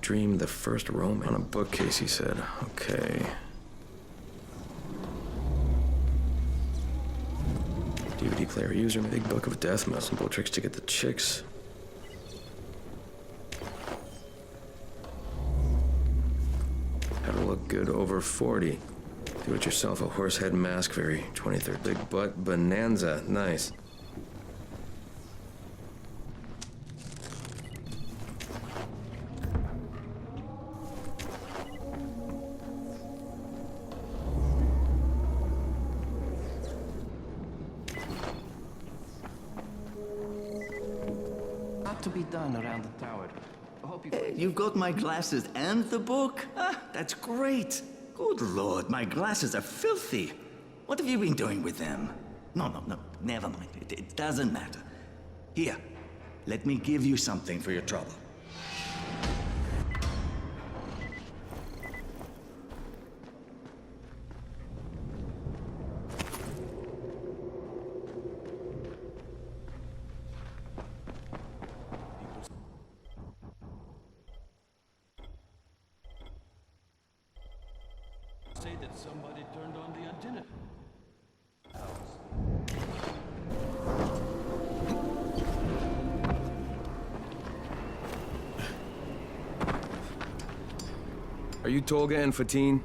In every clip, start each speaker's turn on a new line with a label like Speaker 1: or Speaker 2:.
Speaker 1: dream the first Roman. On a bookcase, he said. Okay. DVD player user, big book of death, simple tricks to get the chicks. How to look good over 40. Do it yourself, a horse head mask, very 23rd. Big butt bonanza, nice.
Speaker 2: To be done around the tower. I hope you...
Speaker 3: You've got my glasses and the book? Ah, that's great. Good Lord, my glasses are filthy. What have you been doing with them? No, never mind. It doesn't matter. Here, let me give you something for your trouble.
Speaker 2: Say that somebody turned on the antenna.
Speaker 1: Are you Tolga and Fatine?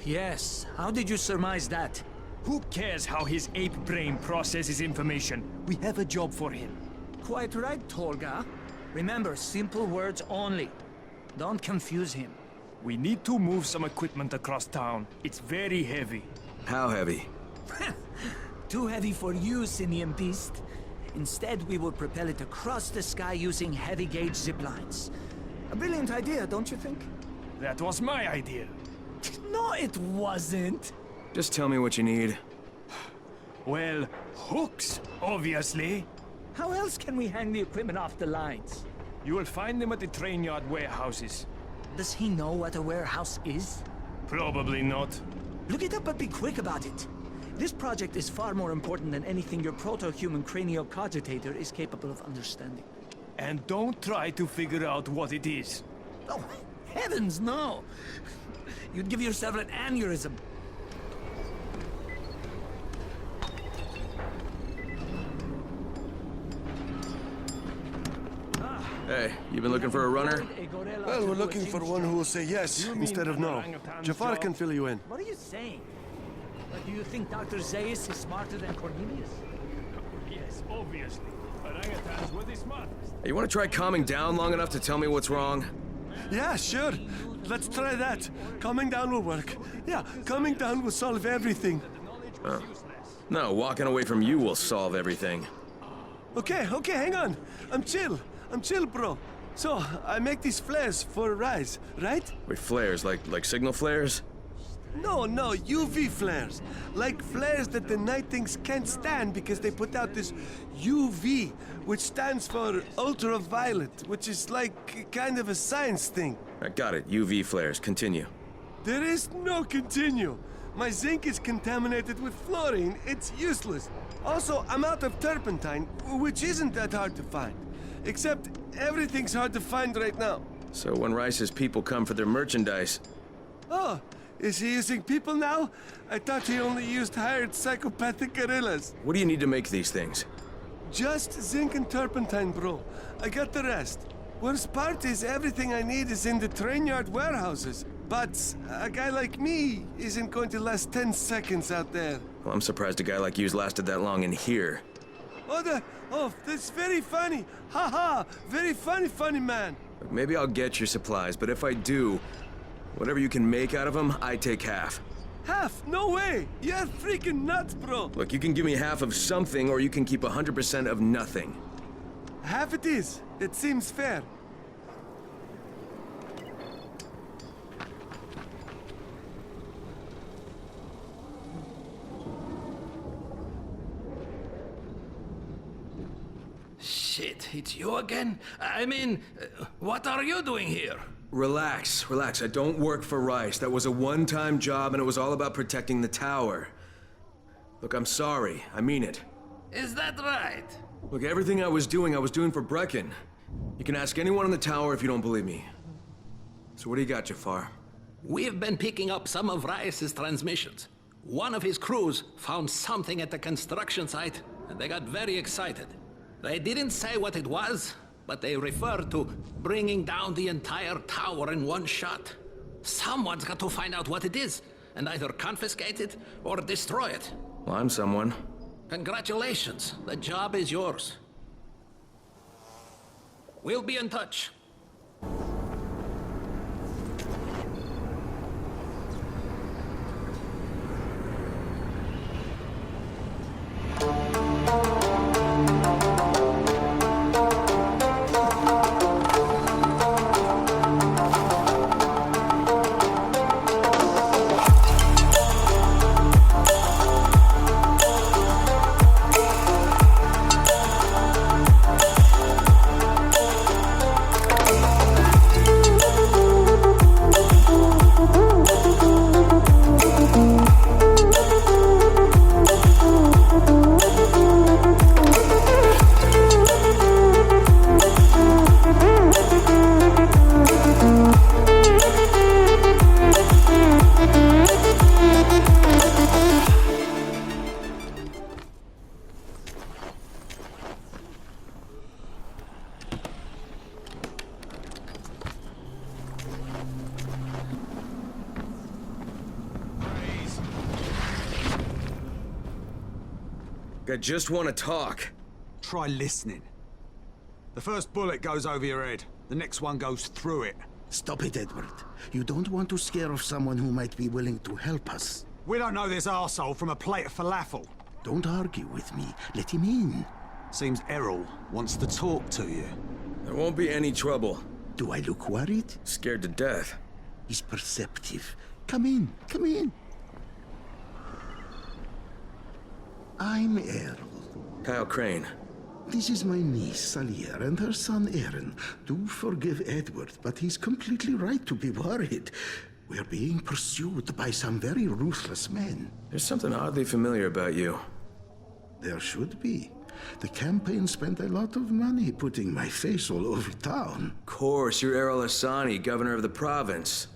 Speaker 4: Yes. How did you surmise that?
Speaker 5: Who cares how his ape brain processes information? We have a job for him.
Speaker 4: Quite right, Tolga. Remember, simple words only. Don't confuse him.
Speaker 5: We need to move some equipment across town. It's very heavy.
Speaker 1: How heavy?
Speaker 4: Too heavy for you, Simian Beast. Instead, we will propel it across the sky using heavy-gauge ziplines. A brilliant idea, don't you think?
Speaker 5: That was my idea.
Speaker 4: No, it wasn't.
Speaker 1: Just tell me what you need.
Speaker 5: Well, hooks, obviously.
Speaker 4: How else can we hang the equipment off the lines?
Speaker 5: You will find them at the train yard warehouses.
Speaker 4: Does he know what a warehouse is?
Speaker 5: Probably not.
Speaker 4: Look it up, but be quick about it. This project is far more important than anything your proto-human craniocogitator is capable of understanding.
Speaker 5: And don't try to figure out what it is.
Speaker 4: Oh, heavens, no! You'd give yourself an aneurysm.
Speaker 1: Hey, you been looking for a runner?
Speaker 6: Well, we're looking for one who will say yes instead of no. Jafar can fill you in.
Speaker 4: What are you saying? Do you think Dr. Zaius is smarter than Cornelius?
Speaker 5: Yes, obviously. Orangutans were the smartest.
Speaker 1: Hey, you want to try calming down long enough to tell me what's wrong?
Speaker 6: Yeah, sure. Let's try that. Calming down will work. Yeah, calming down will solve everything.
Speaker 1: No, walking away from you will solve everything.
Speaker 6: Okay, hang on. I'm chill, bro. So, I make these flares for a rise, right?
Speaker 1: Wait, flares? Like signal flares?
Speaker 6: No, UV flares. Like flares that the night things can't stand because they put out this UV, which stands for ultraviolet, which is like kind of a science thing.
Speaker 1: I got it. UV flares. Continue.
Speaker 6: There is no continue. My zinc is contaminated with fluorine. It's useless. Also, I'm out of turpentine, which isn't that hard to find. Except everything's hard to find right now.
Speaker 1: So when Rice's people come for their merchandise...
Speaker 6: Oh, is he using people now? I thought he only used hired psychopathic gorillas.
Speaker 1: What do you need to make these things?
Speaker 6: Just zinc and turpentine, bro. I got the rest. Worst part is everything I need is in the train yard warehouses. But a guy like me isn't going to last 10 seconds out there.
Speaker 1: Well, I'm surprised a guy like you's lasted that long in here.
Speaker 6: Oh, that's very funny. Ha! Very funny man.
Speaker 1: Look, maybe I'll get your supplies, but if I do, whatever you can make out of them, I take half.
Speaker 6: Half? No way! You're freaking nuts, bro!
Speaker 1: Look, you can give me half of something, or you can keep 100% of nothing.
Speaker 6: Half it is. It seems fair.
Speaker 2: Shit, it's you again? I mean, what are you doing here?
Speaker 1: Relax. I don't work for Rice. That was a one-time job, and it was all about protecting the tower. Look, I'm sorry. I mean it.
Speaker 2: Is that right?
Speaker 1: Look, everything I was doing for Brecken. You can ask anyone in the tower if you don't believe me.
Speaker 7: So what do you got, Jafar?
Speaker 2: We've been picking up some of Rais's transmissions. One of his crews found something at the construction site, and they got very excited. They didn't say what it was, but they referred to bringing down the entire tower in one shot. Someone's got to find out what it is, and either confiscate it or destroy it.
Speaker 1: Well, I'm someone.
Speaker 2: Congratulations, the job is yours. We'll be in touch.
Speaker 1: I just want to talk.
Speaker 8: Try listening. The first bullet goes over your head. The next one goes through it.
Speaker 9: Stop it, Edward. You don't want to scare off someone who might be willing to help us.
Speaker 8: We don't know this arsehole from a plate of falafel.
Speaker 9: Don't argue with me. Let him in.
Speaker 8: Seems Errol wants to talk to you.
Speaker 1: There won't be any trouble.
Speaker 9: Do I look worried?
Speaker 1: Scared to death.
Speaker 9: He's perceptive. Come in. Come in. I'm Errol.
Speaker 1: Kyle Crane.
Speaker 9: This is my niece, Salia, and her son, Aaron. Do forgive Edward, but he's completely right to be worried. We're being pursued by some very ruthless men.
Speaker 1: There's something oddly familiar about you.
Speaker 9: There should be. The campaign spent a lot of money putting my face all over town.
Speaker 1: Of course, you're Errol Hassani, governor of the province.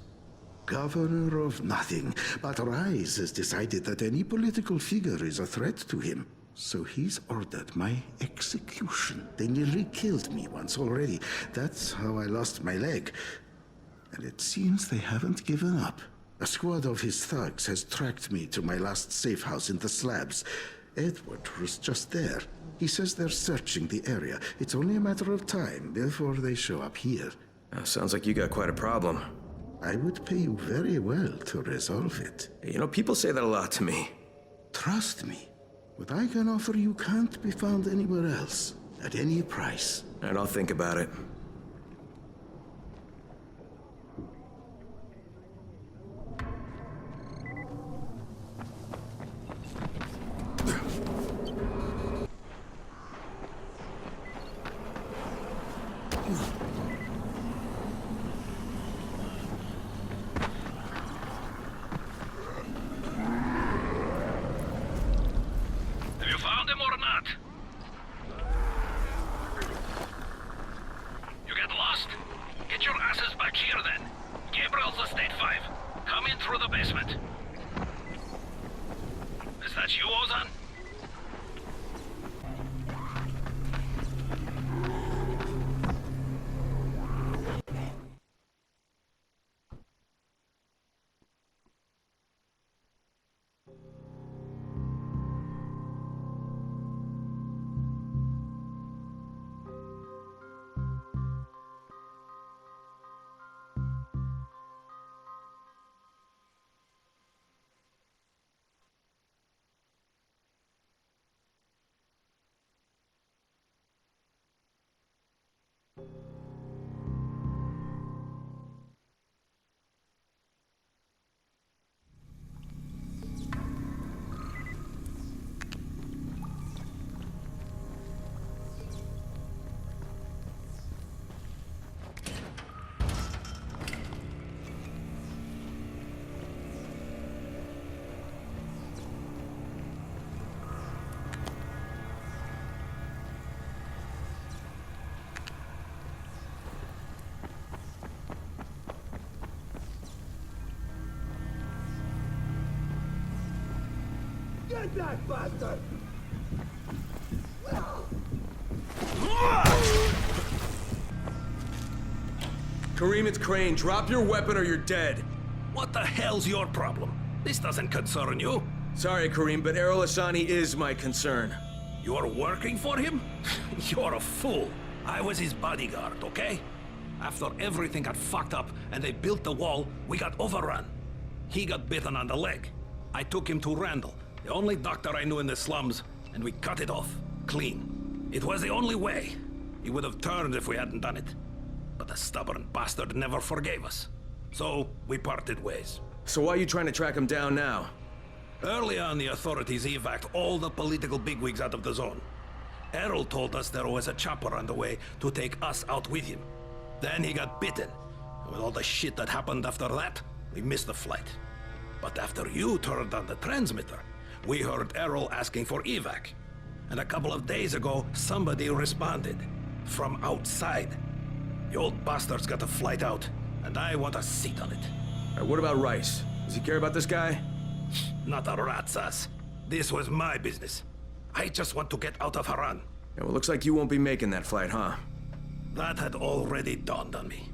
Speaker 9: Governor of nothing, but Rise has decided that any political figure is a threat to him. So he's ordered my execution. They nearly killed me once already. That's how I lost my leg. And it seems they haven't given up. A squad of his thugs has tracked me to my last safe house in the slabs. Edward was just there. He says they're searching the area. It's only a matter of time before they show up here.
Speaker 1: Sounds like you got quite a problem.
Speaker 9: I would pay you very well to resolve it.
Speaker 1: You know, people say that a lot to me.
Speaker 9: Trust me. What I can offer you can't be found anywhere else, at any price.
Speaker 1: And I'll think about it.
Speaker 9: Get back, bastard!
Speaker 1: Kareem, it's Crane. Drop your weapon or you're dead.
Speaker 2: What the hell's your problem? This doesn't concern you.
Speaker 1: Sorry, Kareem, but Errol Hassani is my concern.
Speaker 2: You're working for him? You're a fool. I was his bodyguard, okay? After everything got fucked up and they built the wall, we got overrun. He got bitten on the leg. I took him to Randall, the only doctor I knew in the slums, and we cut it off, clean. It was the only way. He would have turned if we hadn't done it. But the stubborn bastard never forgave us. So, we parted ways.
Speaker 1: So why are you trying to track him down now?
Speaker 2: Early on, the authorities evac'd all the political bigwigs out of the zone. Errol told us there was a chopper on the way to take us out with him. Then he got bitten. With all the shit that happened after that, we missed the flight. But after you turned on the transmitter, we heard Errol asking for evac. And a couple of days ago, somebody responded. From outside. The old bastard's got a flight out, and I want a seat on it.
Speaker 1: What about Rice? Does he care about this guy?
Speaker 2: Not a rat's ass. This was my business. I just want to get out of Haran.
Speaker 1: Yeah, well, looks like you won't be making that flight, huh?
Speaker 2: That had already dawned on me.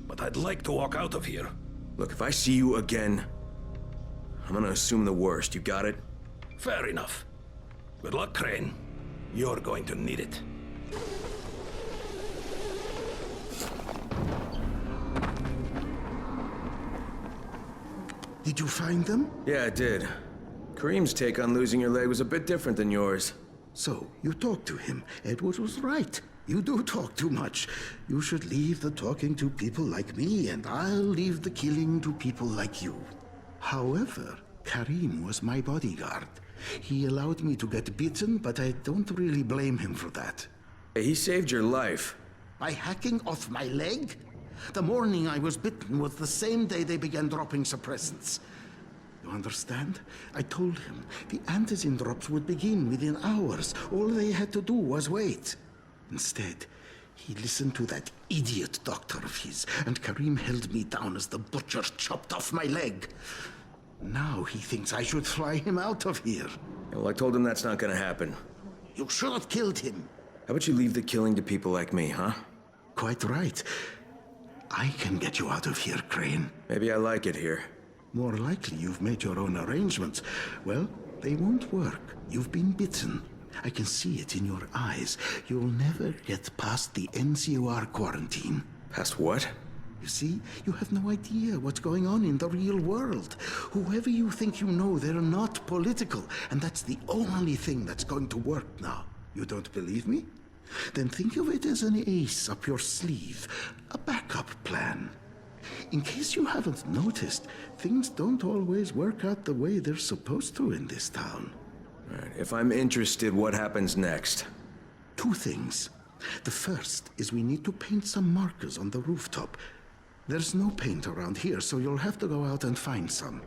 Speaker 2: But I'd like to walk out of here.
Speaker 1: Look, if I see you again, I'm gonna assume the worst. You got it?
Speaker 2: Fair enough. Good luck, Crane. You're going to need it.
Speaker 9: Did you find them?
Speaker 1: Yeah, I did. Kareem's take on losing your leg was a bit different than yours.
Speaker 9: So, you talked to him. Edward was right. You do talk too much. You should leave the talking to people like me, and I'll leave the killing to people like you. However, Kareem was my bodyguard. He allowed me to get bitten, but I don't really blame him for that.
Speaker 1: Hey, he saved your life.
Speaker 9: By hacking off my leg? The morning I was bitten was the same day they began dropping suppressants. You understand? I told him the antizin drops would begin within hours. All they had to do was wait. Instead, he listened to that idiot doctor of his, and Kareem held me down as the butcher chopped off my leg. Now he thinks I should fly him out of here.
Speaker 1: Yeah, well, I told him that's not gonna happen.
Speaker 9: You should have killed him.
Speaker 1: How about you leave the killing to people like me, huh?
Speaker 9: Quite right. I can get you out of here, Crane.
Speaker 1: Maybe I like it here.
Speaker 9: More likely you've made your own arrangements. Well, they won't work. You've been bitten. I can see it in your eyes. You'll never get past the NCOR quarantine.
Speaker 1: Past what?
Speaker 9: You see, you have no idea what's going on in the real world. Whoever you think you know, they're not political. And that's the only thing that's going to work now. You don't believe me? Then think of it as an ace up your sleeve. A backup plan. In case you haven't noticed, things don't always work out the way they're supposed to in this town.
Speaker 1: All right, if I'm interested, what happens next?
Speaker 9: Two things. The first is we need to paint some markers on the rooftop. There's no paint around here, so you'll have to go out and find some.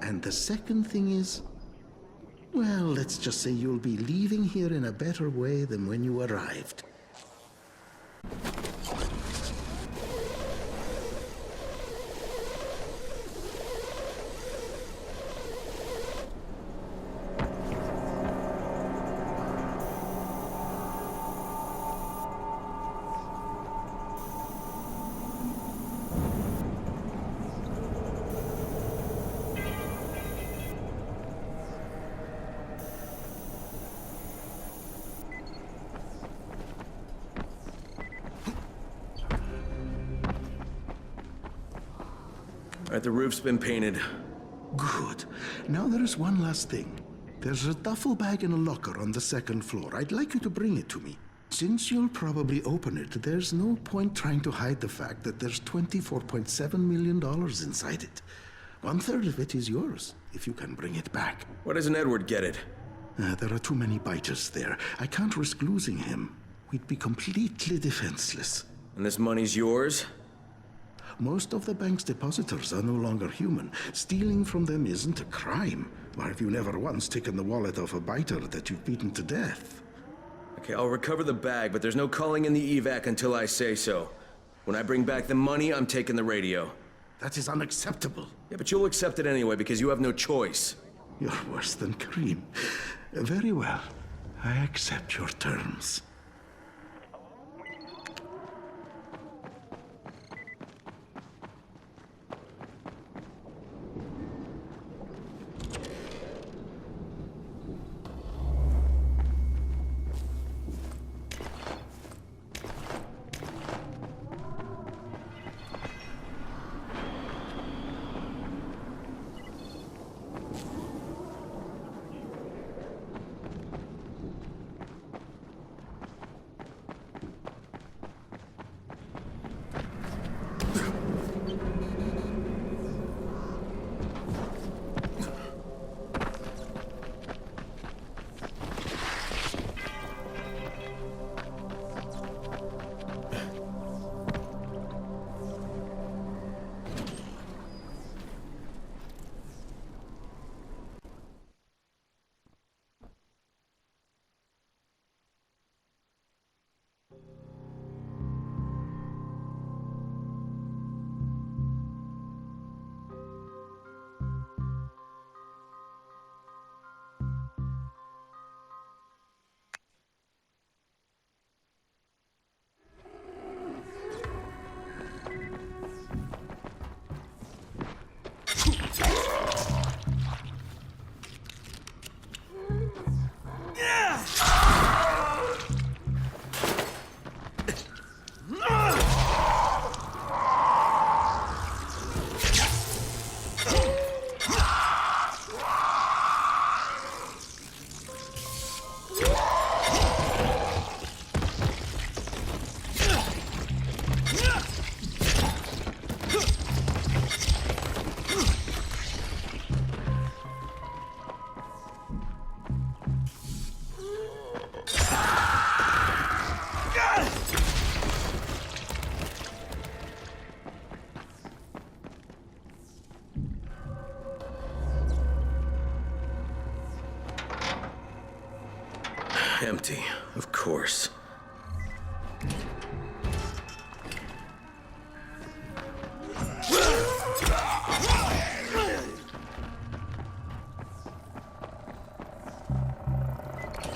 Speaker 9: And the second thing is, well, let's just say you'll be leaving here in a better way than when you arrived.
Speaker 1: All right, the roof's been painted.
Speaker 9: Good. Now there is one last thing. There's a duffel bag in a locker on the second floor. I'd like you to bring it to me. Since you'll probably open it, there's no point trying to hide the fact that there's $24.7 million inside it. 1/3 of it is yours, if you can bring it back.
Speaker 1: Why doesn't Edward get it?
Speaker 9: There are too many biters there. I can't risk losing him. We'd be completely defenseless.
Speaker 1: And this money's yours?
Speaker 9: Most of the bank's depositors are no longer human. Stealing from them isn't a crime. Or have you never once taken the wallet of a biter that you've beaten to death?
Speaker 1: Okay, I'll recover the bag, but there's no calling in the evac until I say so. When I bring back the money, I'm taking the radio.
Speaker 9: That is unacceptable.
Speaker 1: Yeah, but you'll accept it anyway because you have no choice.
Speaker 9: You're worse than Kareem. Very well. I accept your terms.
Speaker 1: Empty, of course.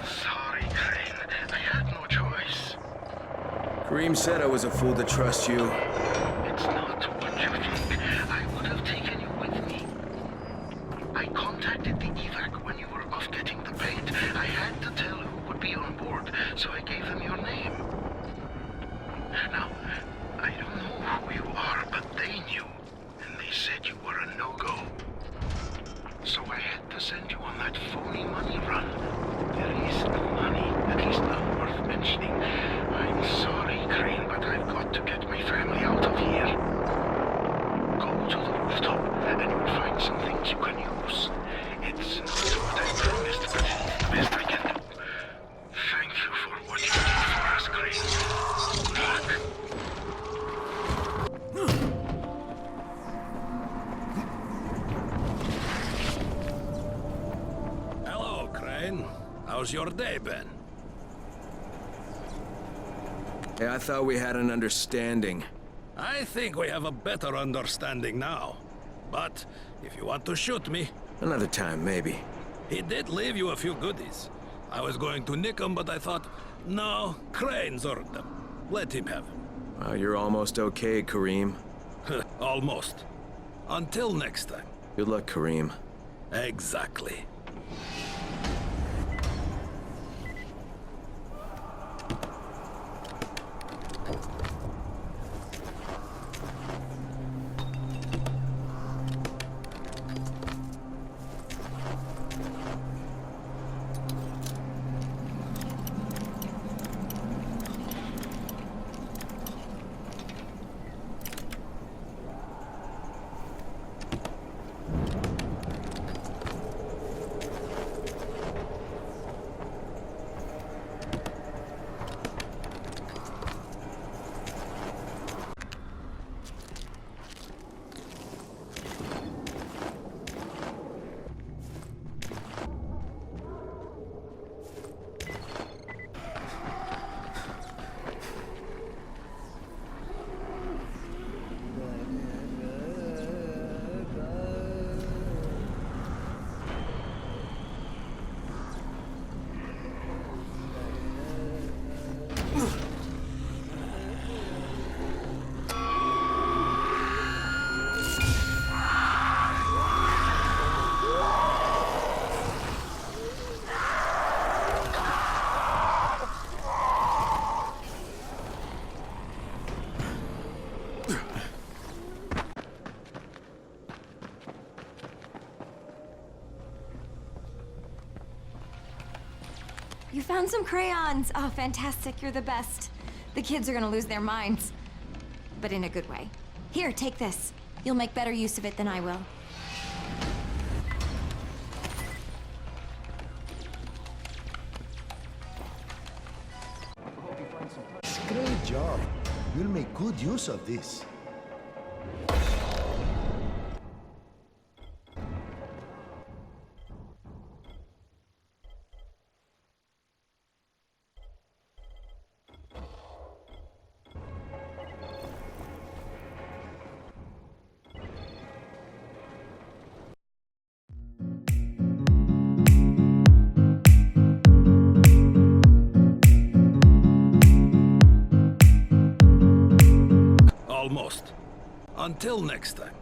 Speaker 9: Sorry, Crane. I had no choice.
Speaker 1: Kareem said I was a fool to trust you.
Speaker 9: It's not what you think. I would have taken you with me. I contacted the evac when you were off getting the paint. I had to tell who would be on board, so I gave them your name. Now, I don't know who you are, but they knew, and they said you were a no-go. So I had to send you on that phony money run. There is no money, at least none worth mentioning. I'm sorry, Crane, but I've got to get my family out of here. Go to the rooftop, and you'll find some things you can use. It's not what I promised, but it's the best I can do. Thank you for what you did for us, Crane. Good luck.
Speaker 2: Hello, Crane. How's your day been?
Speaker 1: Hey, I thought we had an understanding.
Speaker 2: I think we have a better understanding now. But if you want to shoot me,
Speaker 1: Another time, maybe.
Speaker 2: he did leave you a few goodies. I was going to nick them, but I thought, no, Crane's earned them. Let him have them.
Speaker 1: Well, you're almost okay, Kareem.
Speaker 2: Almost. Until next time.
Speaker 1: Good luck, Kareem.
Speaker 2: Exactly.
Speaker 7: You found some crayons. Oh, fantastic. You're the best. The kids are gonna lose their minds. But in a good way. Here, take this. You'll make better use of it than I will.
Speaker 10: Great job. You'll make good use of this.
Speaker 2: Almost. Until next time.